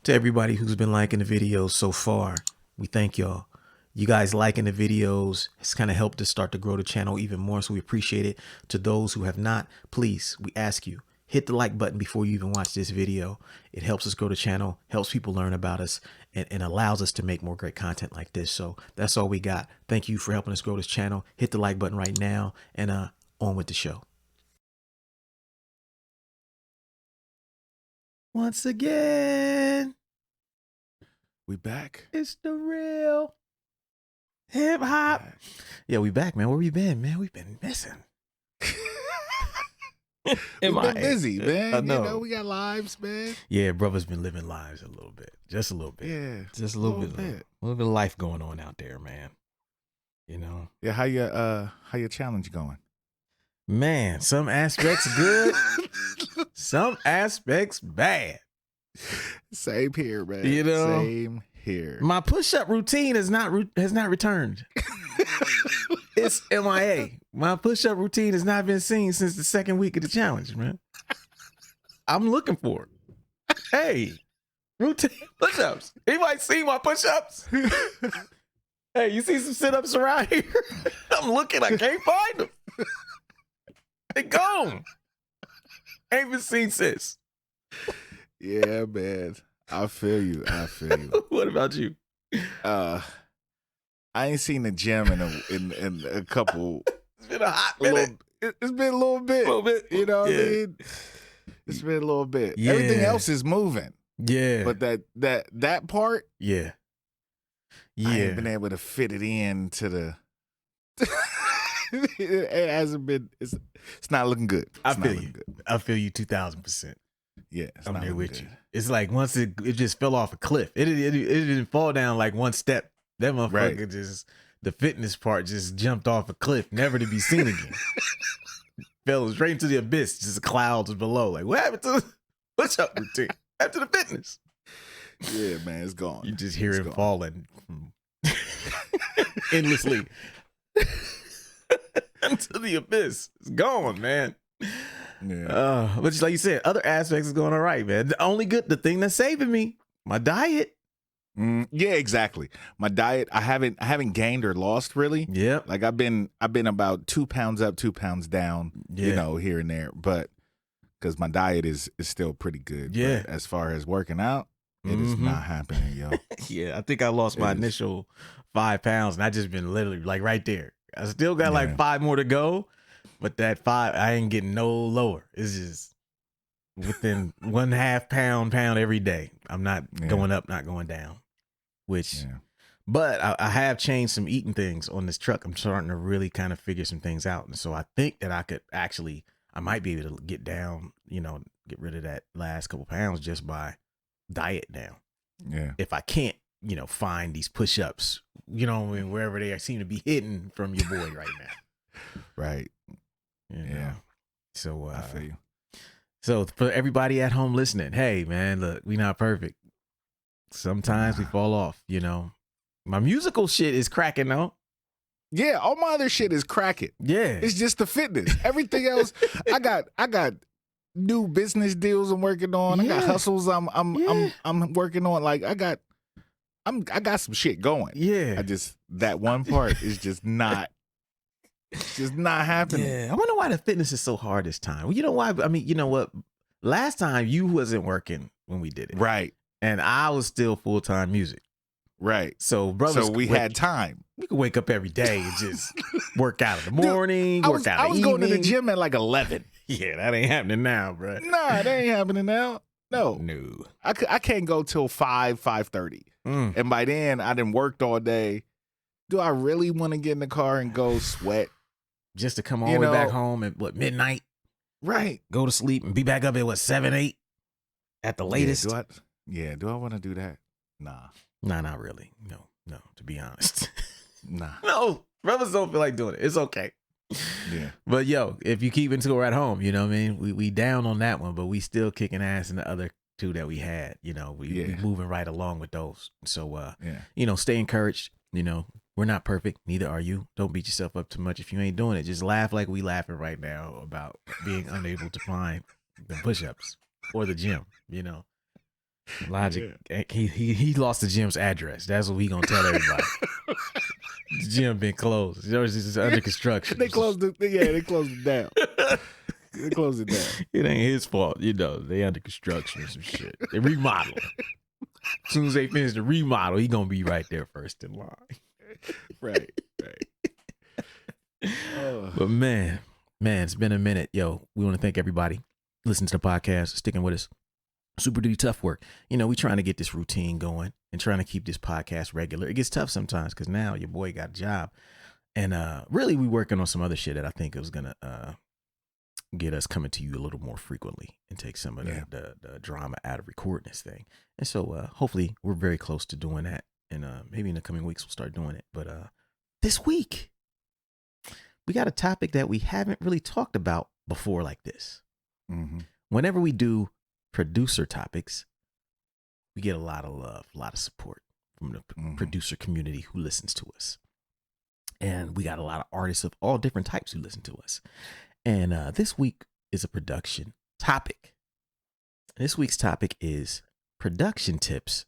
To everybody who's been liking the videos so far, we thank y'all. You guys liking the videos has kind of helped us start to grow the channel even more, so we appreciate it. To those who have not, please, we ask you, hit the like button before you even watch this video. It helps us grow the channel, helps people learn about us, and allows us to make more great content like this. So that's all we got. Thank you for helping us grow this channel. Hit the like button right now, and on with the show. Once again, we back. It's the real hip hop. Yeah, we back, man. Where we been, man? We've been missing. We've been busy, man. I know. You know, we got lives, man. Yeah, brother's been living lives a little bit. Just a little bit. Yeah. Just a little bit. A little bit of life going on out there, man. You know? Yeah, how your challenge going? Man, some aspects good, some aspects bad. Same here, man. You know, same here. My push-up routine has not returned. It's MIA. My push-up routine has not been seen since the second week of the challenge, man. I'm looking for it. Hey, routine push-ups. Anybody see my push-ups? Hey, you see some sit-ups around here? I'm looking. I can't find them. They gone. Ain't been seen since. Yeah, man. I feel you. What about you? I ain't seen the gym in a couple. It's been a hot minute. It's been a little bit. You know what I mean? It's been a little bit. Yeah. Everything else is moving. Yeah. But that part. Yeah. I ain't been able to fit it in to the. It hasn't been. It's not looking good. I feel you. I feel you 2,000%. Yeah, I'm there with you. It's like once it just fell off a cliff. It didn't fall down like one step. That motherfucker just, the fitness part just jumped off a cliff, never to be seen again. Fell straight into the abyss, just clouds below. Like, what happened to the push-up routine? After the fitness? Yeah, man, it's gone. You just hear it falling endlessly into the abyss. It's gone, man. Yeah. But just like you said, other aspects is going all right, man. The thing that's saving me, my diet. Yeah, exactly. My diet, I haven't gained or lost really. Yeah. Like I've been about 2 pounds up, 2 pounds down, you know, here and there. But because my diet is still pretty good. Yeah. But as far as working out, it is not happening, yo. Yeah, I think I lost my initial 5 pounds, and I just been literally like right there. I still got like 5 more to go, but that 5, I ain't getting no lower. It's just within 1/2 pound every day. I'm not going up, not going down. But I have changed some eating things on this truck. I'm starting to really kind of figure some things out, and so I think that I might be able to get down, you know, get rid of that last couple pounds just by diet now. Yeah. If I can't, you know, find these push-ups, you know, wherever they seem to be hidden from your boy right now. Right. Yeah. So I feel you. So for everybody at home listening, hey man, look, we not perfect. Sometimes we fall off, you know. My musical shit is cracking though. Yeah, all my other shit is cracking. Yeah. It's just the fitness. Everything else, I got new business deals I'm working on. I got hustles I'm working on. Like I got some shit going. Yeah. That one part is just not happening. Yeah. I wonder why the fitness is so hard this time. Well, you know why? I mean, you know what? Last time you wasn't working when we did it. Right. And I was still full-time music. Right. So brothers, we had time. We could wake up every day and just work out in the morning, I work was out in the going to the evening. gym at like 11. Yeah, that ain't happening now, bro. Nah, that ain't happening now. No. I can't go till 5:30. And by then, I done worked all day. Do I really want to get in the car and go sweat? Just to come all the way back home at what, midnight? Right. Go to sleep and be back up at what, 7, 8 at the latest? Do I want to do that? Nah. Nah, not really. No, to be honest. Nah. No, brothers don't feel like doing it. It's okay. Yeah. But yo, if you keep into it at home, you know what I mean? We down on that one, but we still kicking ass in the other 2 that we had. You know, we moving right along with those. So you know, stay encouraged. You know, we're not perfect, neither are you. Don't beat yourself up too much if you ain't doing it. Just laugh like we laughing right now about being unable to find the push-ups or the gym, you know. Logic, he lost the gym's address. That's what we gonna tell everybody. The gym been closed. It's just under construction. They closed it. Yeah, they closed it down. They closed it down. It ain't his fault, They under construction or some shit. They remodel. As soon as they finish the remodel, he gonna be right there first in line. Right. But man, it's been a minute. Yo, we want to thank everybody listening to the podcast, sticking with us. Super duty tough work. We trying to get this routine going and trying to keep this podcast regular. It gets tough sometimes because now your boy got a job. And really, we working on some other shit that I think it was going to get us coming to you a little more frequently and take some of the drama out of recording this thing. And so hopefully we're very close to doing that. And maybe in the coming weeks, we'll start doing it. But this week, we got a topic that we haven't really talked about before like this. Mm-hmm. Whenever we do producer topics, we get a lot of love, a lot of support from the producer community who listens to us. And we got a lot of artists of all different types who listen to us. And this week is a production topic. This week's topic is composition tips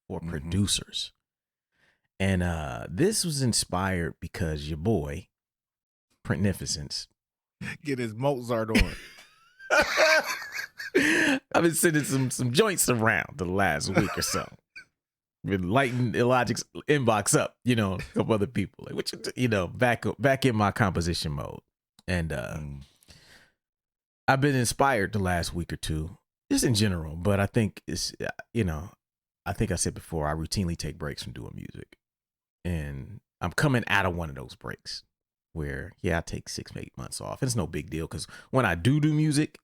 for producers. And this was inspired because your boy, Printnificence, get his Mozart on. I've been sending some joints around the last week or so. Been lighting Illogic's inbox up, a couple other people, like back in my composition mode. And I've been inspired the last week or two, just in general. But I think it's, I think I said before, I routinely take breaks from doing music, and I'm coming out of one of those breaks where, I take 6-8 months off. And it's no big deal because when I do music,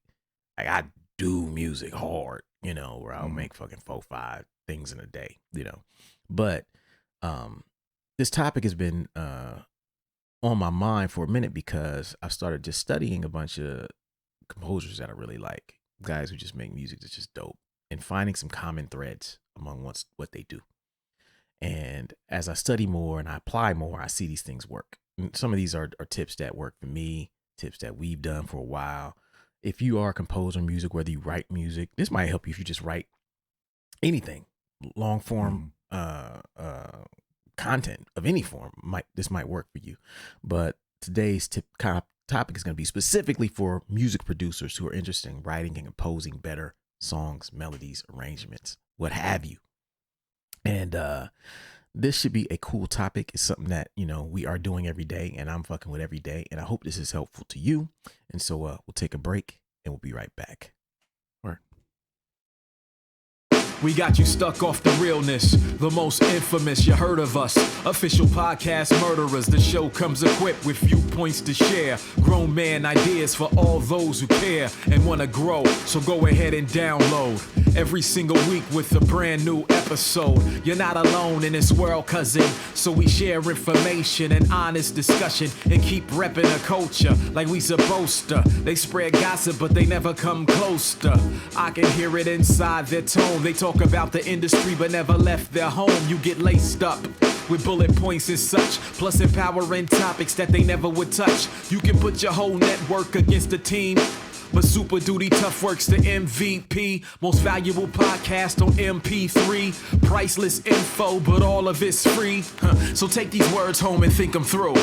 I do music hard, where I'll make fucking 4-5 things in a day, But this topic has been on my mind for a minute because I've started just studying a bunch of composers that I really like, guys who just make music that's just dope, and finding some common threads among what they do. And as I study more and I apply more, I see these things work. And some of these are tips that work for me, tips that we've done for a while. If you are a composer of music, whether you write music, this might help you if you just write anything, long form content of any form. This might work for you. But today's topic is going to be specifically for music producers who are interested in writing and composing better songs, melodies, arrangements, what have you. And this should be a cool topic. It's something that, we are doing every day, and I'm fucking with every day. And I hope this is helpful to you. And so we'll take a break and we'll be right back. We got you stuck off the realness, the most infamous, you heard of us. Official podcast murderers, the show comes equipped with viewpoints to share. Grown man ideas for all those who care and want to grow, so go ahead and download. Every single week with a brand new episode. You're not alone in this world, cousin, so we share information and honest discussion and keep repping the culture like we supposed to. They spread gossip, but they never come close to. I can hear it inside their tone. They talk about the industry but never left their home. You get laced up with bullet points and such, plus empowering topics that they never would touch. You can put your whole network against the team, but Super Duty Tough Work's the MVP. Most valuable podcast on MP3. Priceless info, but all of it's free. So take these words home and think them through.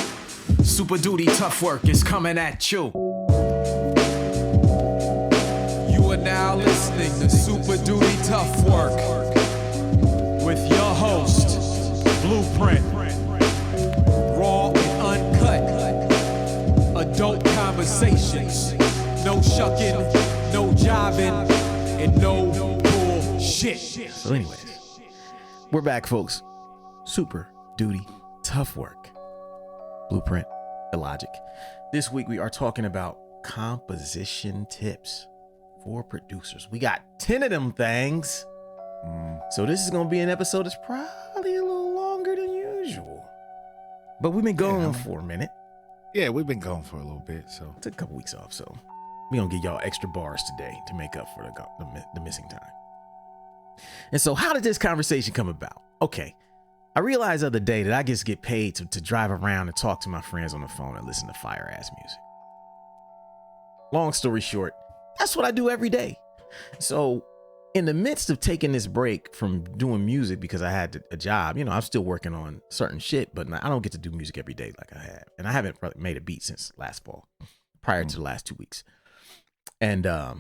Super Duty Tough Work is coming at you. You are now listening to Super Duty Tough Work with your host, Blueprint. Raw and uncut. Adult conversations. No shucking, no jiving, and no bullshit. So anyways, we're back, folks. Super Duty Tough Work. Blueprint, Illogic. This week we are talking about composition tips for producers. We got 10 of them things. So this is going to be an episode that's probably a little longer than usual. But we've been going for a minute. Yeah, we've been going for a little bit. So took a couple weeks off, so we're going to give y'all extra bars today to make up for the missing time. And so how did this conversation come about? Okay, I realized the other day that I just get paid to drive around and talk to my friends on the phone and listen to fire-ass music. Long story short, That's what I do every day. So in the midst of taking this break from doing music because I had a job, I'm still working on certain shit, but I don't get to do music every day like I have. And I haven't made a beat since last fall, prior to the last 2 weeks. And I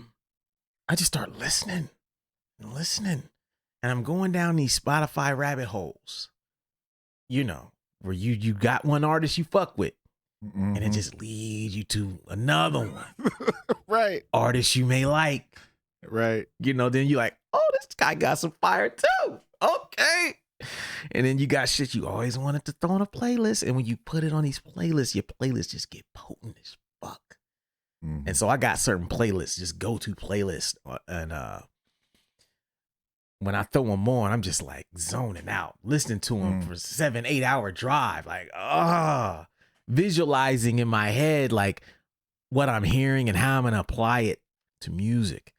just start listening. And I'm going down these Spotify rabbit holes, where you got one artist you fuck with. And it just leads you to another one. Right. Artists you may like. Right. Then you're like, oh, this guy got some fire too. Okay. And then you got shit you always wanted to throw on a playlist. And when you put it on these playlists, your playlists just get potent as fuck. And so I got certain playlists, just go-to playlists. And when I throw them on, I'm just like zoning out, listening to them for 7-8 hour drive. Like, visualizing in my head, like what I'm hearing and how I'm going to apply it to music.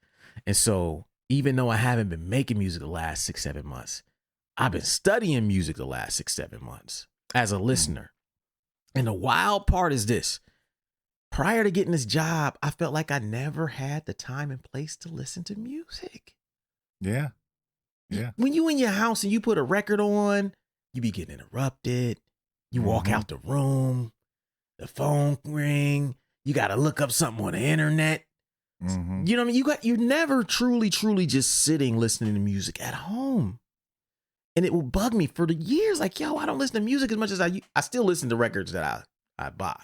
And so even though I haven't been making music the last 6-7 months, I've been studying music the last 6-7 months as a listener. And the wild part is this. Prior to getting this job, I felt like I never had the time and place to listen to music. Yeah. Yeah. When you in your house and you put a record on, you be getting interrupted. You walk out the room, the phone ring. You got to look up something on the internet. You know what I mean? You're never truly just sitting listening to music at home. And it will bug me for the years. Like, yo, I don't listen to music as much as I still listen to records that I buy.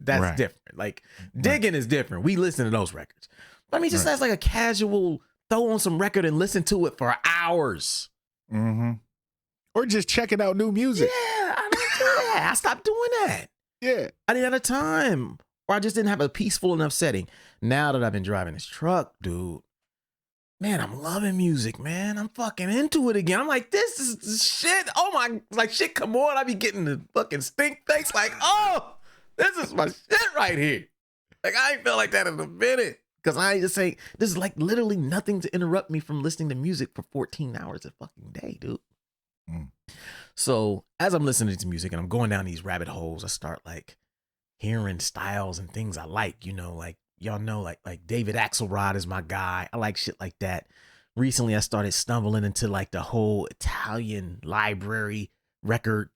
That's different. Like digging is different. We listen to those records. But I mean, just as like a casual throw on some record and listen to it for hours. Or just checking out new music. Yeah, I don't do that. I stopped doing that. Yeah. I didn't have the time. Or I just didn't have a peaceful enough setting. Now that I've been driving this truck, dude, man, I'm loving music, man. I'm fucking into it again. I'm like, this is shit. Oh my, like shit, come on. I be getting the fucking stink face like, oh, this is my shit right here. Like I ain't felt like that in a minute. Cause I just say, this is like literally nothing to interrupt me from listening to music for 14 hours a fucking day, dude. So as I'm listening to music and I'm going down these rabbit holes, I start like hearing styles and things I like, like y'all know, like David Axelrod is my guy. I like shit like that. Recently, I started stumbling into like the whole Italian library record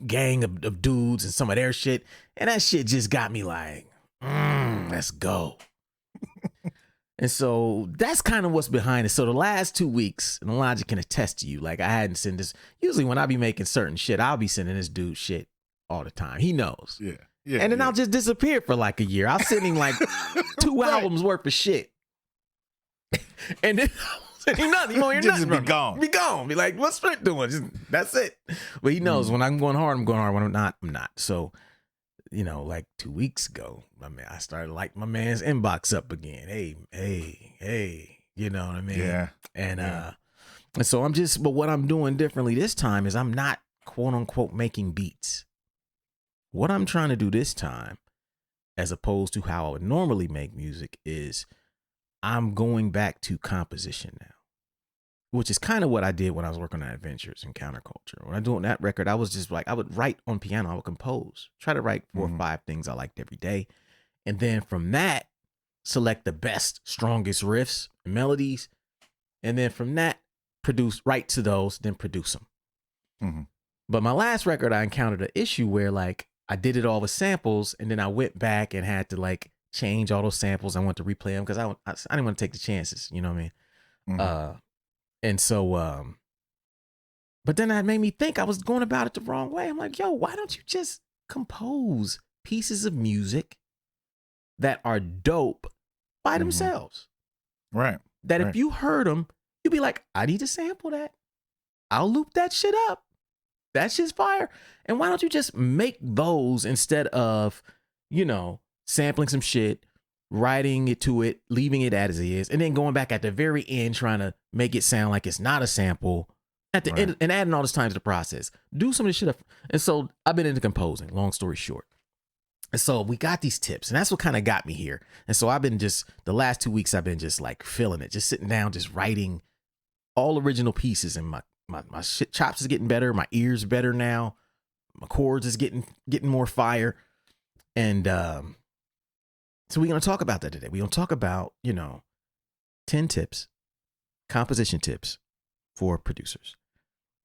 gang of dudes and some of their shit. And that shit just got me like, let's go. And so that's kind of what's behind it. So the last 2 weeks, and Illogic can attest to you, like I hadn't sent this. Usually when I be making certain shit, I'll be sending this dude shit all the time. He knows. Yeah. And then I'll just disappear for like a year. I'll send him like 2 albums worth of shit. And then I'll send him nothing. You won't hear nothing. Be gone. Be gone. Be like, what's Sprint doing? That's it. But he knows when I'm going hard, I'm going hard. When I'm not, I'm not. So, like 2 weeks ago, I started like my man's inbox up again. Hey, you know what I mean? Yeah. And so but what I'm doing differently this time is I'm not quote unquote making beats. What I'm trying to do this time, as opposed to how I would normally make music, is I'm going back to composition now, which is kind of what I did when I was working on Adventures and Counterculture. When I was doing that record, I was just like, I would write on piano, I would compose, try to write 4 or 5 things I liked every day. And then from that, select the best, strongest riffs and melodies. And then from that, write to those, then produce them. But my last record, I encountered an issue where like, I did it all with samples, and then I went back and had to like change all those samples. I wanted to replay them because I didn't want to take the chances. You know what I mean? And so, but then that made me think I was going about it the wrong way. I'm like, yo, why don't you just compose pieces of music that are dope by themselves? Right. That if you heard them, you'd be like, I need to sample that. I'll loop that shit up. That shit's fire. And why don't you just make those instead of, sampling some shit, writing it to it, leaving it as it is, and then going back at the very end trying to make it sound like it's not a sample at the end and adding all this time to the process. Do some of this shit up. And so I've been into composing, long story short. And so we got these tips, and that's what kind of got me here. And so I've been the last 2 weeks, I've been just like feeling it, just sitting down, just writing all original pieces, and my shit chops is getting better. My ears better now. My chords is getting more fire. And So we're going to talk about that today. We're going to talk about, 10 tips, composition tips for producers.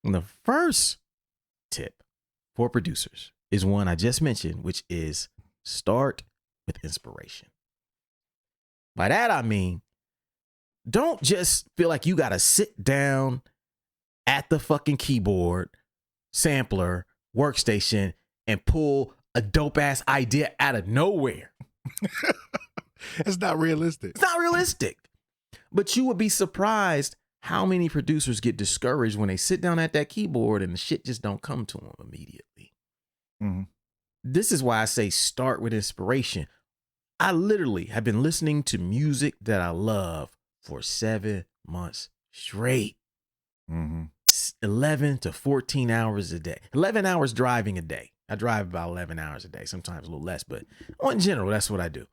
And the first tip for producers is one I just mentioned, which is start with inspiration. By that, I mean, don't just feel like you got to sit down at the fucking keyboard, sampler, workstation, and pull a dope ass idea out of nowhere. It's not realistic. It's not realistic. But you would be surprised how many producers get discouraged when they sit down at that keyboard and the shit just don't come to them immediately. Mm-hmm. This is why I say start with inspiration. I literally have been listening to music that I love for 7 months straight. Mm-hmm. 11 to 14 hours a day. 11 hours driving a day. I drive about 11 hours a day, sometimes a little less, but in general, that's what I do.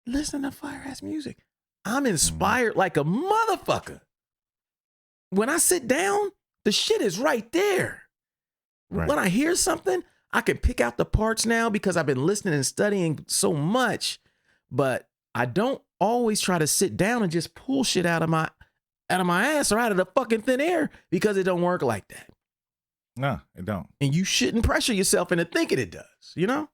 Listen to fire-ass music. I'm inspired like a motherfucker. When I sit down, the shit is right there. Right. When I hear something, I can pick out the parts now because I've been listening and studying so much, but I don't always try to sit down and just pull shit out of my ass or out of the fucking thin air because it don't work like that. No, it don't. And you shouldn't pressure yourself into thinking it does, Yeah.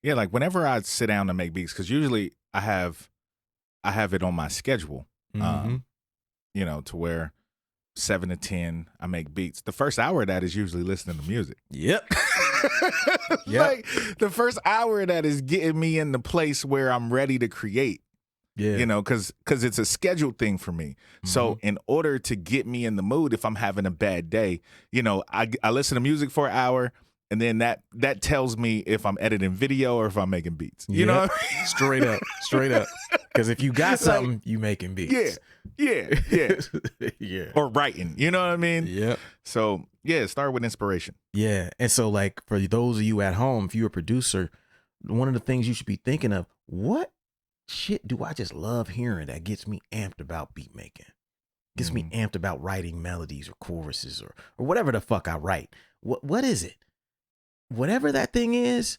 Yeah, like whenever I sit down to make beats, because usually I have it on my schedule, to where 7 to 10 I make beats. The first hour of that is usually listening to music. Yep. Like the first hour of that is getting me in the place where I'm ready to create. Yeah. Because it's a scheduled thing for me. Mm-hmm. So in order to get me in the mood, if I'm having a bad day, I listen to music for an hour, and then that tells me if I'm editing video or if I'm making beats. You know what I mean? Straight up. Because if you got something, you making beats. Yeah. Yeah. Or writing. You know what I mean? Yeah. So start with inspiration. Yeah. And so like for those of you at home, if you're a producer, one of the things you should be thinking of, what shit do I just love hearing that gets me amped about beat making? Gets me amped about writing melodies or choruses or whatever the fuck I write. What is it? Whatever that thing is,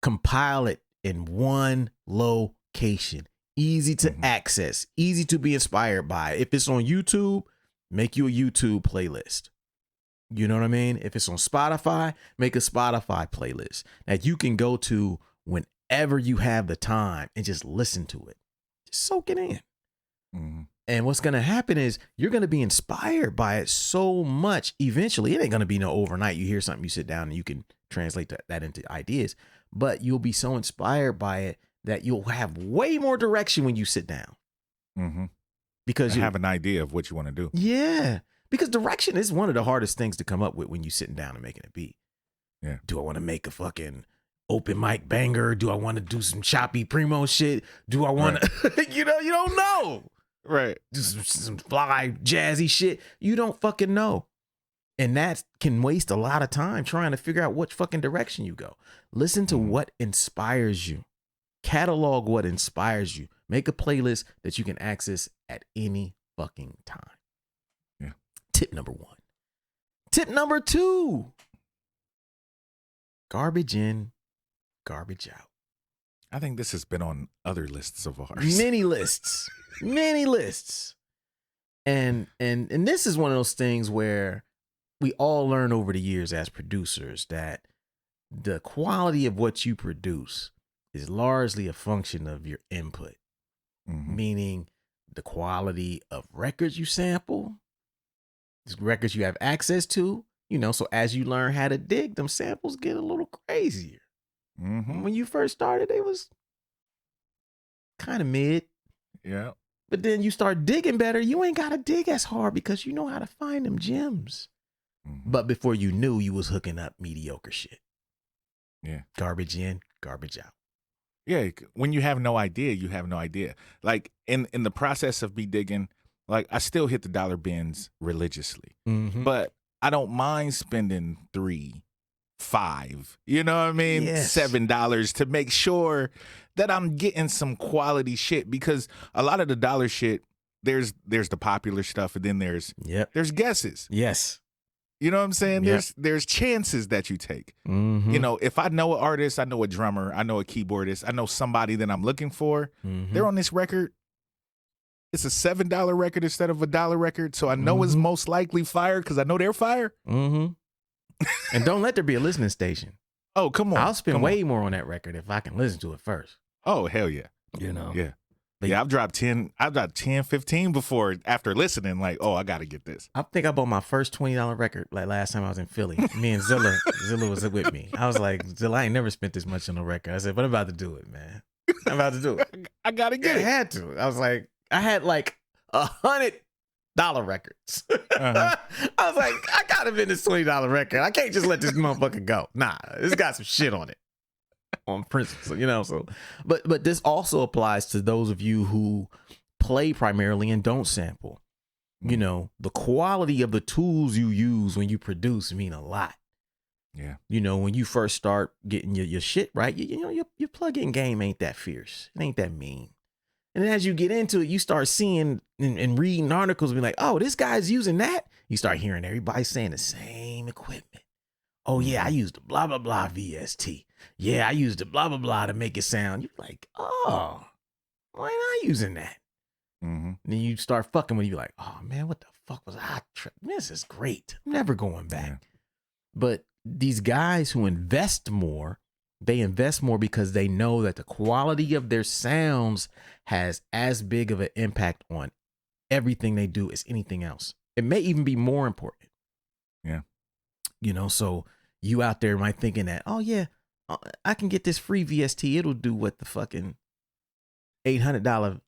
compile it in one location. Easy to access, easy to be inspired by. If it's on YouTube, make you a YouTube playlist. You know what I mean? If it's on Spotify, make a Spotify playlist that you can go to whenever you have the time and just listen to it. Just soak it in. Mm-hmm. And what's going to happen is you're going to be inspired by it so much. Eventually, it ain't going to be no overnight. You hear something, you sit down and you can translate that into ideas. But you'll be so inspired by it that you'll have way more direction when you sit down. Mm-hmm. Because you have an idea of what you want to do. Yeah. Because direction is one of the hardest things to come up with when you're sitting down and making a beat. Yeah. Do I want to make a fucking open mic banger? Do I want to do some choppy primo shit? Do I want to, you don't know. Right. Just some fly jazzy shit. You don't fucking know. And that can waste a lot of time trying to figure out which fucking direction you go. Listen to what inspires you. Catalog what inspires you. Make a playlist that you can access at any fucking time. Yeah. Tip number 1. Tip number 2. Garbage in, garbage out. I think this has been on other lists of ours. Many lists. And this is one of those things where we all learn over the years as producers that the quality of what you produce is largely a function of your input. Meaning the quality of records you sample, records you have access to, so as you learn how to dig, them samples get a little crazier. When you first started, they was kind of mid. Yeah. But then you start digging better. You ain't got to dig as hard because you know how to find them gems. But before you knew, you was hooking up mediocre shit. Yeah. Garbage in, garbage out. Yeah. When you have no idea, you have no idea. Like in the process of me digging, like I still hit the dollar bins religiously, but I don't mind spending $3, $5, you know what I mean? Yes. $7 to make sure that I'm getting some quality shit, because a lot of the dollar shit, there's the popular stuff, and then there's guesses. Yes. You know what I'm saying? Yep. There's chances that you take. Mm-hmm. You know, if I know an artist, I know a drummer, I know a keyboardist, I know somebody that I'm looking for. Mm-hmm. They're on this record. It's a $7 record instead of a $1 record, so I know it's most likely fire because I know they're fire. Mm-hmm. And don't let there be a listening station. Oh, come on. I'll spend way more on that record if I can listen to it first. Oh, hell yeah. You know? Yeah. Yeah, I've dropped 10, 15 before after listening, like, oh, I got to get this. I think I bought my first $20 record like last time I was in Philly. Me and Zilla was with me. I was like, Zilla, I ain't never spent this much on a record. I said, but I'm about to do it, man. I'm about to do it. I got to get it. I had to. I was like, I had like $100 records. I was like, I got to been this $20 record. I can't just let this motherfucker go. Nah, it's got some shit on it. On principle, you know. So, but this also applies to those of you who play primarily and don't sample. You know, the quality of the tools you use when you produce mean a lot. Yeah. You know, when you first start getting your shit right, you know, your plug-in game ain't that fierce. It ain't that mean. And then as you get into it, you start seeing and reading articles, be like, oh, this guy's using that. You start hearing everybody saying the same equipment. Oh yeah, I used the blah blah blah VST. Yeah, I used the blah blah blah to make it sound. You're like, oh, why ain't I using that? And then you start fucking with you, like, oh man, what the fuck was I? This is great. I'm never going back. Yeah. But these guys who invest more, they invest more because they know that the quality of their sounds has as big of an impact on everything they do as anything else. It may even be more important. Yeah. You know, so you out there might thinking that, oh yeah, I can get this free VST. It'll do what the fucking $800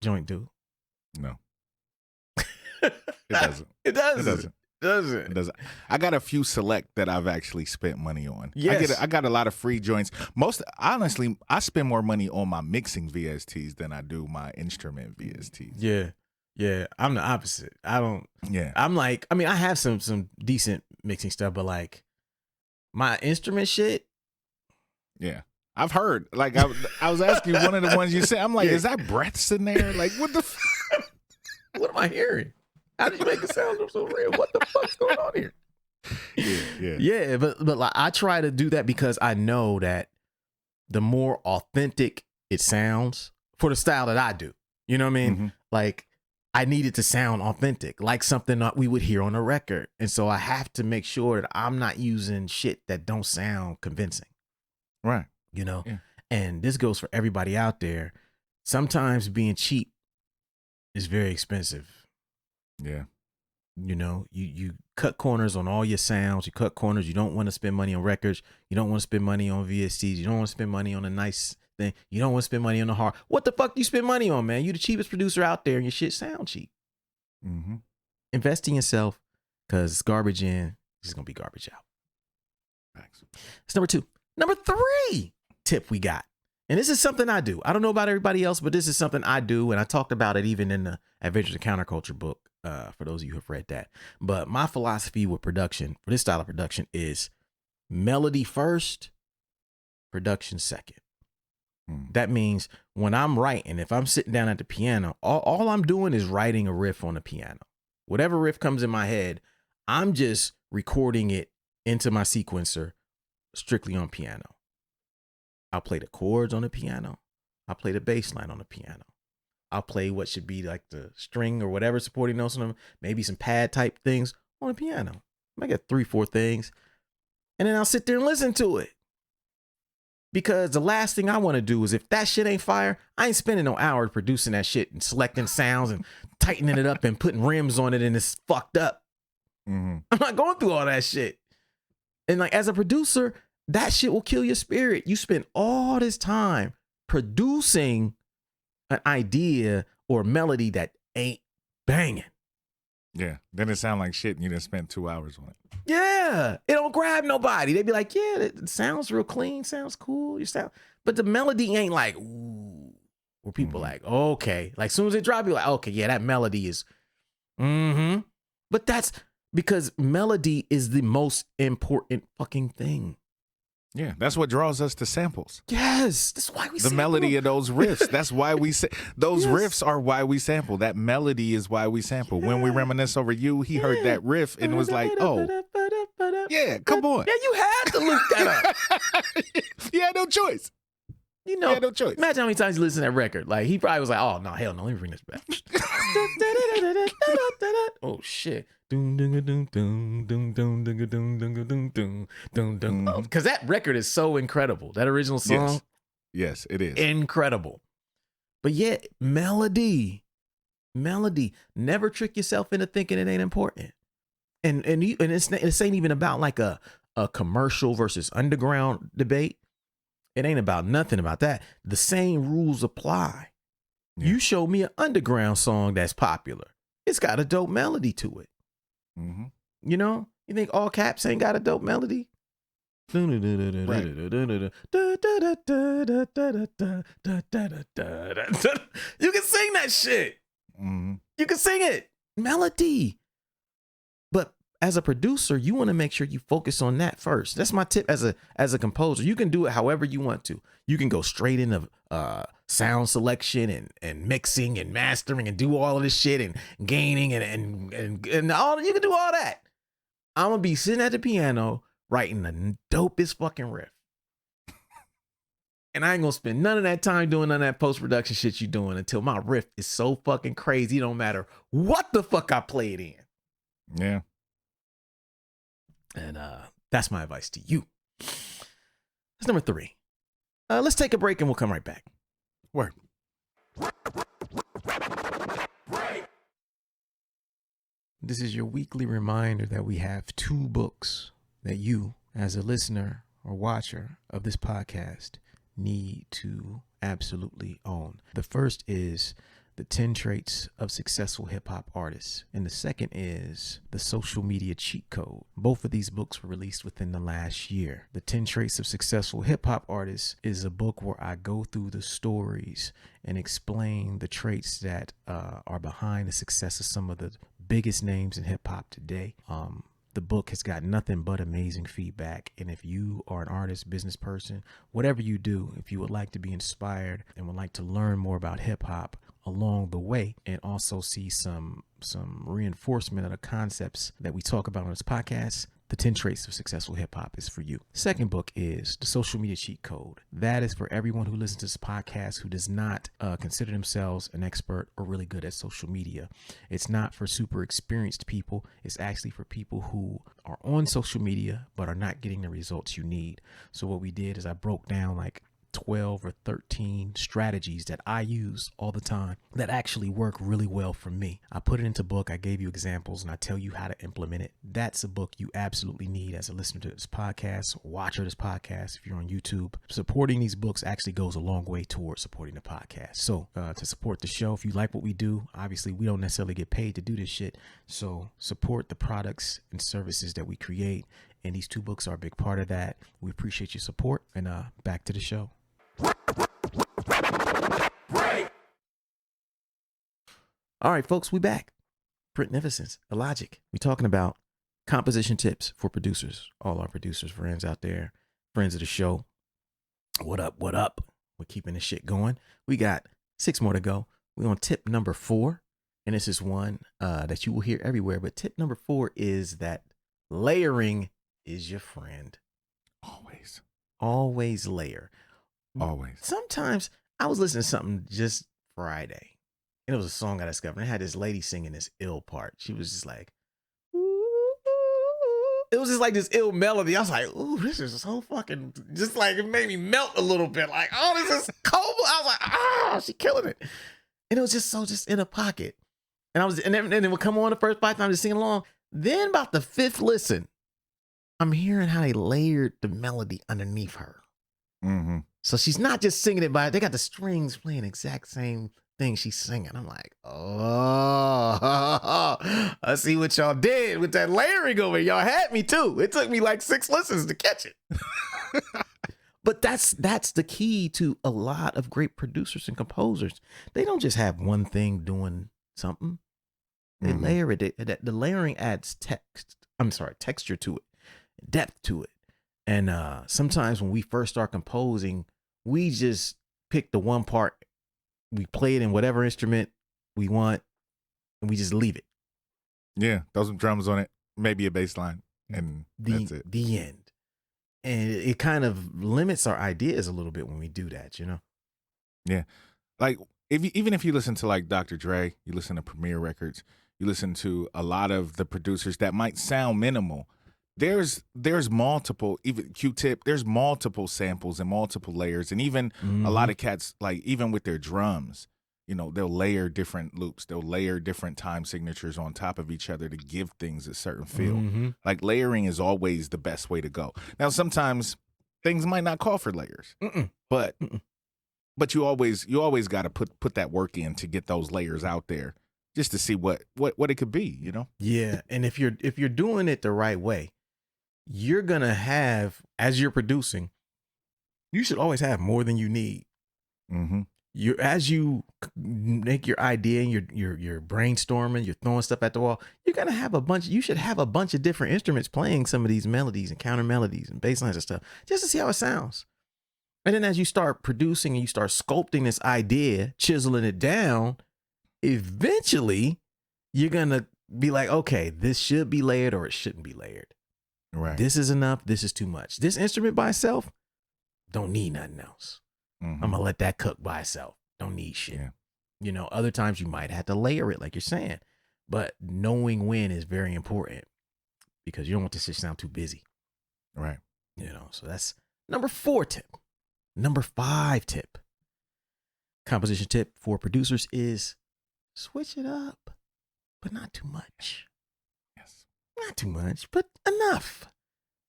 joint do. No, it doesn't. It doesn't. It doesn't. It doesn't. I got a few select that I've actually spent money on. Yes. I got a lot of free joints. Honestly, I spend more money on my mixing VSTs than I do my instrument VSTs. Yeah. Yeah, I'm the opposite. I don't. Yeah, I'm like, I mean, I have some decent mixing stuff, but like my instrument shit. Yeah, I've heard. Like I was asking one of the ones you said. I'm like, is that breaths in there? Like, what the? What am I hearing? How did you make it sound so real? What the fuck's going on here? Yeah. But like, I try to do that because I know that the more authentic it sounds for the style that I do, you know what I mean? Like, I need it to sound authentic, like something that we would hear on a record. And so I have to make sure that I'm not using shit that don't sound convincing. Right. You know? Yeah. And this goes for everybody out there. Sometimes being cheap is very expensive. Yeah. You know, you cut corners on all your sounds. You cut corners. You don't want to spend money on records. You don't want to spend money on VSTs. You don't want to spend money on a nice thing. You don't want to spend money on the hard. What the fuck do you spend money on, man? You the cheapest producer out there and your shit sound cheap. Invest in yourself because it's garbage in. It's going to be garbage out. Thanks. It's number 2. Number 3 tip we got. And this is something I do. I don't know about everybody else, but this is something I do. And I talked about it even in the Adventures in Counterculture book, for those of you who have read that. But my philosophy with production, for this style of production, is melody first, production second. That means when I'm writing, if I'm sitting down at the piano, all I'm doing is writing a riff on the piano. Whatever riff comes in my head, I'm just recording it into my sequencer strictly on piano. I'll play the chords on the piano. I'll play the bass line on the piano. I'll play what should be like the string or whatever supporting notes on them, maybe some pad type things on the piano. I get 3-4 things. And then I'll sit there and listen to it. Because the last thing I want to do is if that shit ain't fire, I ain't spending no hours producing that shit and selecting sounds and tightening it up and putting rims on it and it's fucked up. I'm not going through all that shit. And like as a producer, that shit will kill your spirit. You spend all this time producing an idea or melody that ain't banging. Yeah. Then it sound like shit and you done spent 2 hours on it. Yeah. It don't grab nobody. They be like, yeah, it sounds real clean, sounds cool. But the melody ain't like, ooh. Where people like, okay. Like as soon as it drop, you're like, okay, yeah, that melody is But that's because melody is the most important fucking thing. Yeah, that's what draws us to samples. Yes, that's why we the melody of those riffs. That's why we say those riffs are why we sample. That melody is why we sample. Yeah. When we reminisce over you, he heard that riff and was like, "Oh, yeah, come on." Yeah, you had to look that up. He had no choice. You know, no choice. Imagine how many times you listen to that record. Like he probably was like, "Oh no, hell no, let me bring this back." Oh shit. Because that record is so incredible. That original song. Yes, it is. Incredible. But yet, melody. Never trick yourself into thinking it ain't important. And it's ain't even about like a commercial versus underground debate. It ain't about nothing about that. The same rules apply. Yeah. You show me an underground song that's popular. It's got a dope melody to it. Mm-hmm. You know, you think All Caps ain't got a dope melody? Right. You can sing that shit. Mm-hmm. You can sing it. Melody. But as a producer, you want to make sure you focus on that first. That's my tip as a composer. You can do it however you want to. You can go straight into sound selection and mixing and mastering and do all of this shit and gaining and all. You can do all that. I'm gonna be sitting at the piano writing the dopest fucking riff. And I ain't gonna spend none of that time doing none of that post-production shit you doing until my riff is so fucking crazy. It don't matter what the fuck I play it in. Yeah. And that's my advice to you. That's number 3. Let's take a break and we'll come right back. Word. This is your weekly reminder that we have 2 books that you, as a listener or watcher of this podcast, need to absolutely own. The first is The 10 Traits of Successful Hip Hop Artists, and the second is The Social Media Cheat Code. Both of these books were released within the last year. The 10 Traits of Successful Hip Hop Artists is a book where I go through the stories and explain the traits that are behind the success of some of the biggest names in hip hop today. The book has got nothing but amazing feedback. And if you are an artist, business person, whatever you do, if you would like to be inspired and would like to learn more about hip hop along the way and also see some reinforcement of the concepts that we talk about on this podcast, The 10 Traits of Successful Hip Hop is for you. Second book is The Social Media Cheat Code. That is for everyone who listens to this podcast who does not consider themselves an expert or really good at social media. It's not for super experienced people. It's actually for people who are on social media but are not getting the results you need. So what we did is I broke down like 12 or 13 strategies that I use all the time that actually work really well for me. I put it into a book. I gave you examples and I tell you how to implement it. That's a book you absolutely need as a listener to this podcast, watcher of this podcast. If you're on YouTube, supporting these books actually goes a long way towards supporting the podcast. So to support the show, if you like what we do, obviously we don't necessarily get paid to do this shit. So support the products and services that we create. And these 2 books are a big part of that. We appreciate your support, and back to the show. All right, folks, we back. Printnificence, Illogic. We're talking about composition tips for producers. All our producers, friends out there, friends of the show. What up? What up? We're keeping this shit going. We got 6 more to go. We're on tip number 4. And this is one that you will hear everywhere. But tip number 4 is that layering is your friend. Always. Always layer. Always. Sometimes I was listening to something just Friday. And it was a song I discovered. It had this lady singing this ill part. She was just like, ooh. It was just like this ill melody. I was like, ooh, this is so fucking, just like it made me melt a little bit. Like, oh, this is cold. I was like, ah, she killing it. And it was just so just in a pocket. And then it would come on the first 5 times to sing along. Then about the 5th listen, I'm hearing how they layered the melody underneath her. Mm-hmm. So she's not just singing it they got the strings playing the exact same thing she's singing. I'm like, oh, I see what y'all did with that layering over. Y'all had me too. It took me like 6 listens to catch it. But that's the key to a lot of great producers and composers. They don't just have one thing doing something. They layer it. The layering adds texture to it, depth to it. And sometimes when we first start composing, we just pick the one part, we play it in whatever instrument we want, and we just leave it. Yeah, throw some drums on it, maybe a bass line, and that's it. The end. And it kind of limits our ideas a little bit when we do that, you know? Yeah. Like, even if you listen to like Dr. Dre, you listen to Premier Records, you listen to a lot of the producers that might sound minimal, there's multiple, even Q-Tip, there's multiple samples and multiple layers. And even a lot of cats, like even with their drums, you know, they'll layer different loops. They'll layer different time signatures on top of each other to give things a certain feel. Like layering is always the best way to go. Now, sometimes things might not call for layers, but you always got to put that work in to get those layers out there just to see what it could be, you know? Yeah. And if you're doing it the right way, you're going to have, as you're producing, you should always have more than you need. As you make your idea and you're brainstorming, you're throwing stuff at the wall, you're going to have you should have a bunch of different instruments playing some of these melodies and counter melodies and bass lines and stuff, just to see how it sounds. And then as you start producing and you start sculpting this idea, chiseling it down, eventually you're going to be like, okay, this should be layered or it shouldn't be layered. Right. This is enough. This is too much. This instrument by itself don't need nothing else. I'm going to let that cook by itself. Don't need shit. Yeah. You know, other times you might have to layer it like you're saying, but knowing when is very important because you don't want this to sound too busy. Right. You know, so that's number 4 tip. Number 5 tip. Composition tip for producers is switch it up, but not too much. Yes. Not too much, but enough.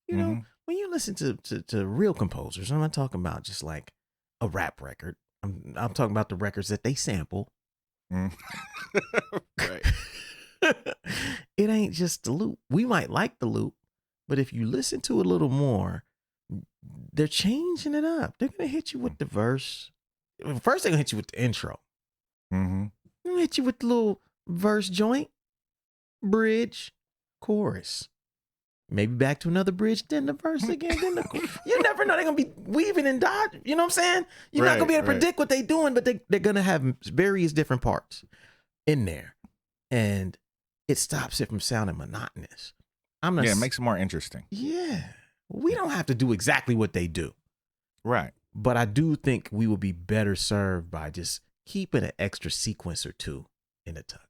You know, when you listen to real composers, I'm not talking about just like a rap record. I'm talking about the records that they sample. Right. It ain't just the loop. We might like the loop, but if you listen to it a little more, they're changing it up. They're going to hit you with the verse. First, they're going to hit you with the intro. They're going to hit you with the little verse joint, bridge, chorus. Maybe back to another bridge, then the verse again, then the chorus. You never know. They're going to be weaving and dodging. You know what I'm saying? You're not going to be able to predict what they're doing, but they're going to have various different parts in there. And it stops it from sounding monotonous. It makes it more interesting. Yeah. We don't have to do exactly what they do. Right. But I do think we would be better served by just keeping an extra sequence or two in the tuck.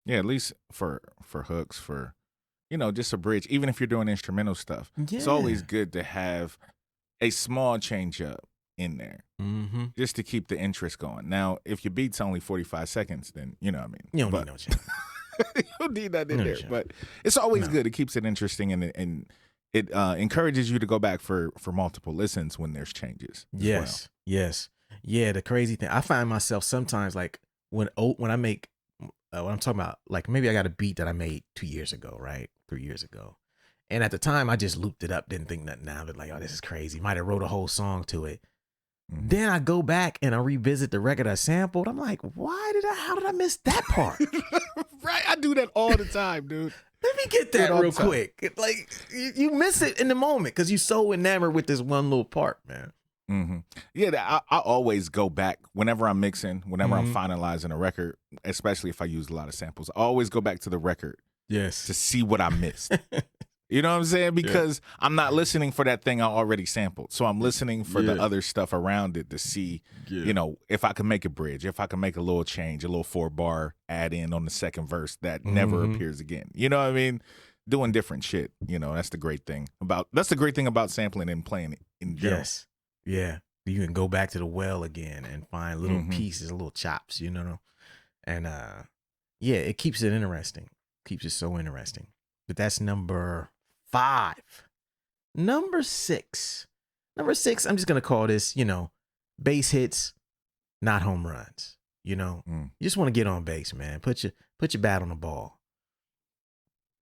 Yeah, at least for hooks, for, you know, just a bridge. Even if you're doing instrumental stuff, it's always good to have a small change up in there just to keep the interest going. Now, if your beat's only 45 seconds, then, you know what I mean? You don't need no change. You don't need that in there. But it's always good. It keeps it interesting and it encourages you to go back for multiple listens when there's changes. Yes. Yes. Yeah, the crazy thing, I find myself sometimes like when I make what I'm talking about, like maybe I got a beat that I made 2 years ago, right? 3 years ago. And at the time I just looped it up, didn't think nothing of it, like, oh, this is crazy. Might have wrote a whole song to it. Then I go back and I revisit the record I sampled. I'm like, how did I miss that part? Right. I do that all the time, dude. Let me get that real quick. Like you miss it in the moment because you're so enamored with this one little part, man. Yeah, I always go back whenever I'm mixing, whenever I'm finalizing a record, especially if I use a lot of samples. I always go back to the record, to see what I missed. You know what I'm saying? Because I'm not listening for that thing I already sampled, so I'm listening for the other stuff around it to see, you know, if I can make a bridge, if I can make a little change, a little 4-bar add in on the second verse that never appears again. You know what I mean? Doing different shit. You know, that's the great thing about sampling and playing it in general. Yes. Yeah, you can go back to the well again and find little pieces, little chops, you know, and yeah, it keeps it interesting, keeps it so interesting. But that's number 5. Number 6, I'm just gonna call this, you know, base hits, not home runs. You know, you just want to get on base, man. Put your bat on the ball.